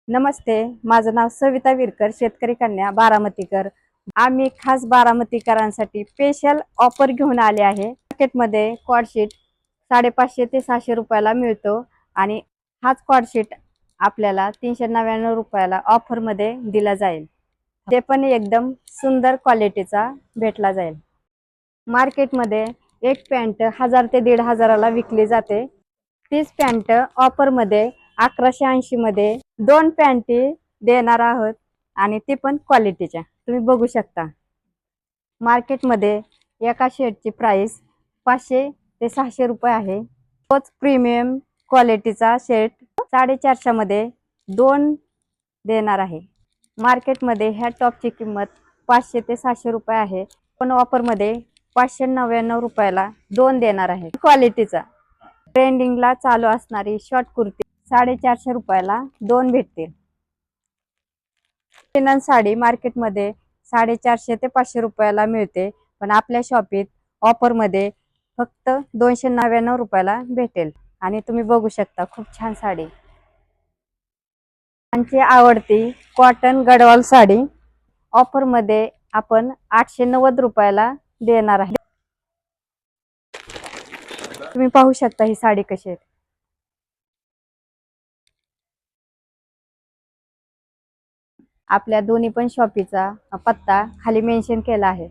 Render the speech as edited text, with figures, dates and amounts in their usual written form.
नमस्ते, माझं नाव सविता विरकर, शेतकरी कन्या बारामतीकर। आम्ही खास बारामतीकरांसाठी स्पेशल ऑफर घेऊन आले आहे। मार्केटमध्ये कॉर्डशीट 550 ते 600 रुपयाला मिळतो आणि हाच कॉर्डशीट आपल्याला 399 रुपयाला ऑफरमध्ये दिला जाईल। ते पण एकदम सुंदर क्वालिटीचा भेटला जाईल। मार्केटमध्ये एक पॅन्ट 1000 ते 1500ला विकली जाते। तीच पॅन्ट ऑफरमध्ये 1180 मध्ये 2 पॅन्टी देणार आहोत आणि ती पण क्वालिटीच्या तुम्ही बघू शकता। मार्केटमध्ये एका शर्टची प्राइस 500 ते 600 रुपये आहे। तोच प्रीमियम क्वालिटीचा शर्ट 450 मध्ये 2 देणार आहे। मार्केटमध्ये ह्या टॉपची किंमत 500 ते 700 रुपये आहे, पण ऑफरमध्ये 599 रुपयाला 2 देणार आहे। क्वालिटीचा ट्रेंडिंगला चालू असणारी शॉर्ट कुर्ती 450 रुपयाला 2 भेटतील। लिनन साडी मार्केटमध्ये 450 ते 500 रुपयाला मिळते, पण आपल्या शॉपीत ऑफरमध्ये फक्त 299 रुपयाला भेटेल आणि तुम्ही बघू शकता खूप छान साडी। आमची आवडती कॉटन गडवाल साडी ऑफरमध्ये आपण 890 रुपयाला देणार आहे। तुम्ही पाहू शकता ही साडी कशी आहे। आपल्या दोन्ही पण शॉपीचा पत्ता खाली मेन्शन केला आहे।